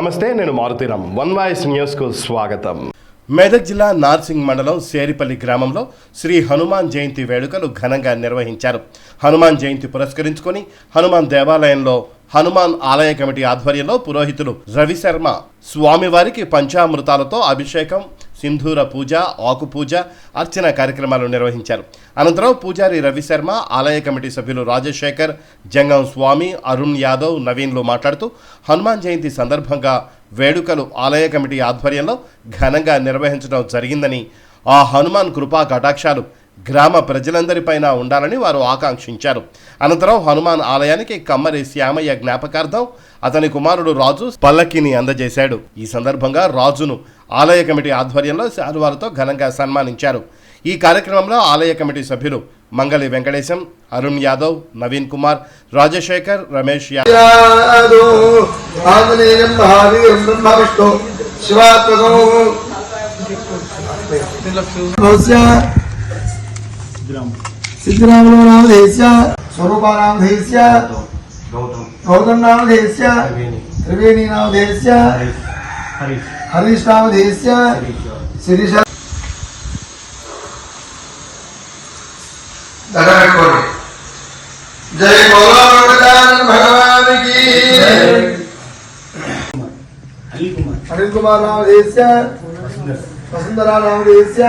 నమస్తే, నేను Maruthi Ram. One voice న్యూస్కు స్వాగతం. మెదక్ జిల్లా నార్సింగ్ మండలం సేరిపల్లి గ్రామంలో శ్రీ హనుమాన్ జయంతి వేడుకలు ఘనంగా నిర్వహించారు. హనుమాన్ జయంతి పురస్కరించుకొని హనుమాన్ దేవాలయంలో హనుమాన్ ఆలయ కమిటీ ఆధ్వర్యంలో పురోహితులు రవిశర్మ స్వామివారికి పంచామృతాలతో అభిషేకం, సింధూర పూజ, ఆకు పూజ, అర్చన కార్యక్రమాలు నిర్వహించారు. అనంతరం పూజారి రవిశర్మ, ఆలయ కమిటీ సభ్యులు రాజశేఖర్, జంగం స్వామి, అరుణ్ యాదవ్, నవీన్లు మాట్లాడుతూ హనుమాన్ జయంతి సందర్భంగా వేడుకలు ఆలయ కమిటీ ఆధ్వర్యంలో ఘనంగా నిర్వహించడం జరిగిందని, ఆ హనుమాన్ కృపా కటాక్షాలు గ్రామ ప్రజలందరిపైన ఉండాలని వారు ఆకాంక్షించారు. అనంతరం హనుమాన్ ఆలయానికి కమ్మరి శ్యామయ్య జ్ఞాపకార్థం అతని కుమారుడు రాజు పల్లకిని అందజేశాడు. ఈ సందర్భంగా రాజును ఆలయ కమిటీ ఆధ్వర్యంలో శాలువాలతో ఘనంగా సన్మానించారు. ఈ కార్యక్రమంలో ఆలయ కమిటీ సభ్యులు మంగళి వెంకటేశం, అరుణ్ యాదవ్, నవీన్ కుమార్, రాజశేఖర్, రమేష్ सिद्धरामो नामधेयस्य स्वरूपा नामधेयस्य गौतम नामधेयस्य त्रिवेणी नामधेयस्य हरीश नामधेयस्य शिरीष जय बोलो भगवान की अनिल कुमार नामधेयस्य वसुंधरा नामधेयस्य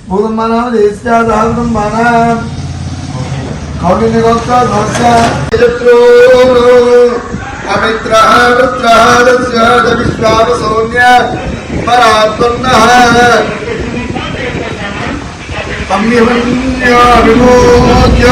भूतम्मा नामधेयस्य सहस्रम्माना कौटिन्यगोत्र धर्स्य अमित्रः वृत्रः दस्य विश्वावसौन्य परात्मनः सम्यवन्य विमोच्य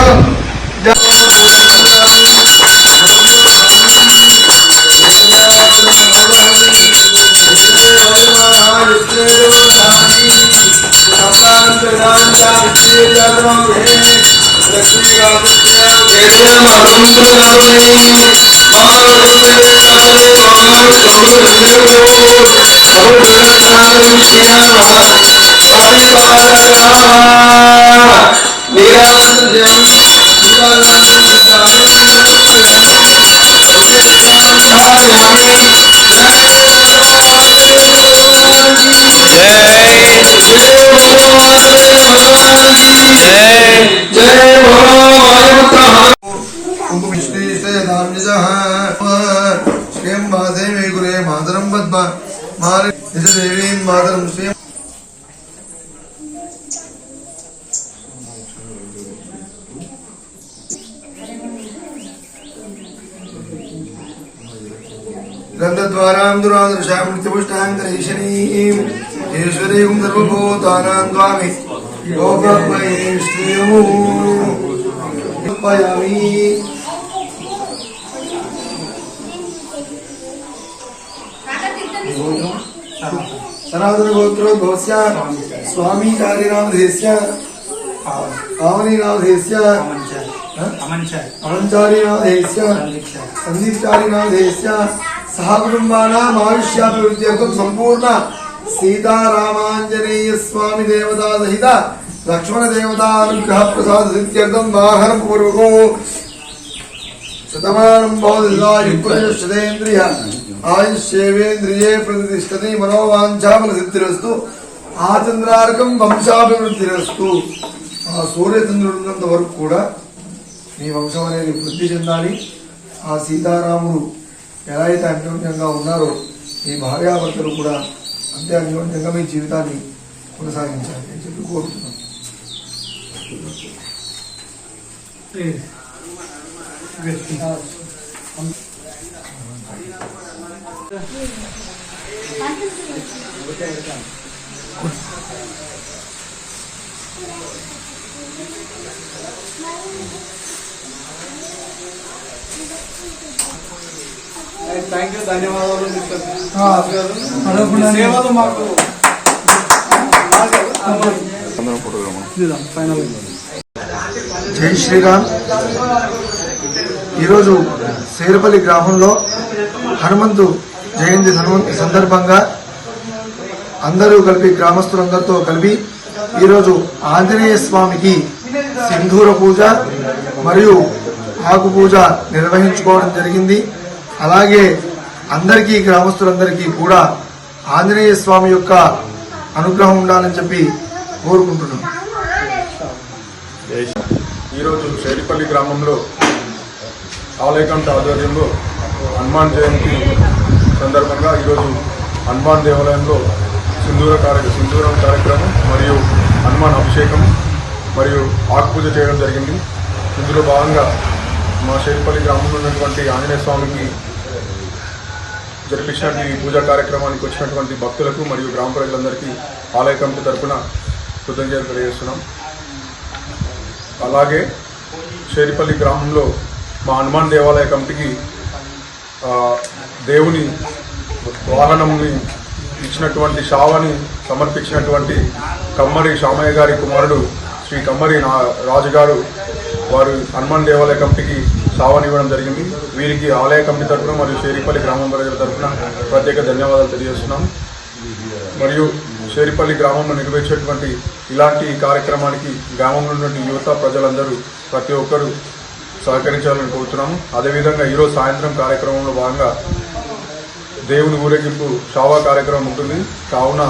गंधद्वारां दुरादृशां नित्यपुष्टान्तरीशनीं ईश्वरीं सर्वभूतानां त्वामि योगमयीं श्रीयमुपयामि सनातन गोत्रोद्भवस्य स्वामी कार्यनामधेयस्य पावनी नामधेयस्य अमंचारी नामधेयस्य संदीपचारी नामधेयस्य सहकुटुम्बानाम् आयुष्याभिवृद्ध्यर्थं संपूर्ण सीतारामांजनेय स्वामी देवता सहित लक्ष्मण देवता अनुग्रह प्रसाद सिद्ध्यर्थं वाहनं पूर्वको शतमानं भवति आयुष्येवेन्द्रिये प्रतिष्ठति मनोवांछाफलसिद्धिरस्तु आचंद्रार्कं వంశాభివృద్ధిరస్తు. ఆ సూర్యచంద్రుడు ఉన్నంత వరకు కూడా మీ వంశం అనేది వృద్ధి చెందాలి. ఆ సీతారాముడు ఎలా అయితే అన్యోన్యంగా ఉన్నారో మీ భార్యాభర్తలు కూడా అంతే అన్యోన్యంగా మీ జీవితాన్ని కొనసాగించాలి అని చెప్పి కోరుతున్నాను. థ్యాంక్ యూ, ధన్యవాదాలు. సేవలు మాకు జై శ్రీరామ్. ఈరోజు సేరపల్లి గ్రామంలో హనుమంతు జయంతి సందర్భంగా అందరూ కలిపి గ్రామస్తులందరితో కలిపి ఈరోజు ఆంజనేయ స్వామికి సింధూర పూజ మరియు ఆకు పూజ నిర్వహించుకోవడం జరిగింది. అలాగే అందరికీ గ్రామస్తులందరికీ కూడా ఆంజనేయ స్వామి యొక్క అనుగ్రహం ఉండాలని చెప్పి కోరుకుంటున్నాం. ఈరోజు షేరిపల్లి గ్రామంలో ఆలయకంట ఆధ్వర్యంలో హనుమాన్ జయంతి సందర్భంగా ఈరోజు హనుమాన్ దేవాలయంలో సింధూరం కార్యక్రమం మరియు హనుమాన్ అభిషేకం మరియు ఆకుపూజ చేయడం జరిగింది. ఇందులో భాగంగా మా షేరిపల్లి గ్రామంలో ఉన్నటువంటి ఆంజనేయ స్వామికి జరిపించినటువంటి పూజా కార్యక్రమానికి వచ్చినటువంటి భక్తులకు మరియు గ్రామ ప్రజలందరికీ ఆలయ కమిటీ తరఫున కృతజ్ఞతలు తెలియజేస్తున్నాం. అలాగే షేరిపల్లి గ్రామంలో మా హనుమాన్ దేవాలయ కమిటీకి దేవుని వాహనంని ఇచ్చినటువంటి శావని సమర్పించినటువంటి కమ్మరి శామయ్య గారి కుమారుడు శ్రీ కమ్మరి రాజు గారు వారు హనుమాన్ దేవాలయ కమిటీకి శావని ఇవ్వడం జరిగింది. వీరికి ఆలయ కమిటీ తరఫున మరియు షేరిపల్లి గ్రామం ప్రజల తరఫున ప్రత్యేక ధన్యవాదాలు తెలియజేస్తున్నాం. మరియు షేరిపల్లి గ్రామంలో నిర్వహించేటువంటి ఇలాంటి కార్యక్రమానికి గ్రామంలో ఉన్నటువంటి యువత ప్రజలందరూ ప్రతి ఒక్కరూ సహకరించాలని కోరుతున్నాము. అదేవిధంగా ఈరోజు సాయంత్రం కార్యక్రమంలో భాగంగా దేవుని ఊరేగింపు షావా కార్యక్రమం ఉంటుంది. కావున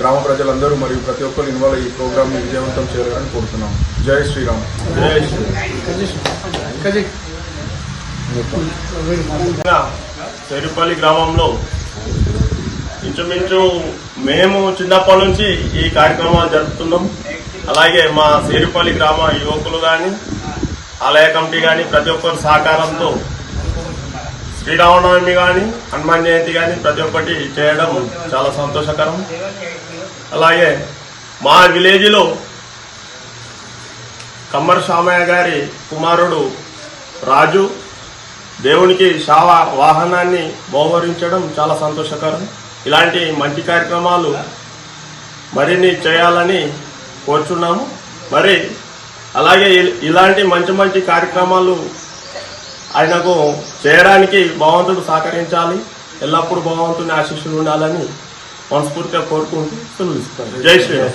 గ్రామ ప్రజలందరూ మరియు ప్రతి ఒక్కరు ఇన్వాల్వ్ ఈ ప్రోగ్రామ్ని విజయవంతం చేయాలని కోరుతున్నాం. జై శ్రీరామ్. షేరిపల్లి గ్రామంలో ఇంచుమించు మేము చిన్నప్పటి నుంచి ఈ కార్యక్రమాలు జరుపుతున్నాం. అలాగే మా షేరిపల్లి గ్రామ యువకులు కానీ ఆలయ కమిటీ కానీ ప్రతి ఒక్కరి సహకారంతో శ్రీరామనవమి కానీ హనుమాన్ జయంతి కానీ ప్రతి ఒక్కటి చేయడం చాలా సంతోషకరం. అలాగే మా విలేజ్లో కమ్మరి శామయ్య గారి కుమారుడు రాజు దేవునికి శావ వాహనాన్ని బహుకరించడం చాలా సంతోషకరం. ఇలాంటి మంచి కార్యక్రమాలు మరిన్ని చేయాలని కోరుచున్నాము. మరి అలాగే ఇలాంటి మంచి మంచి కార్యక్రమాలు ఆయనకు చేయడానికి భగవంతుడు సహకరించాలి. ఎల్లప్పుడూ భగవంతుని ఆశీస్సులు ఉండాలని మనస్ఫూర్తిగా కోరుకుంటూ సెలవు ఇస్తాను. జై శ్రీరామ్.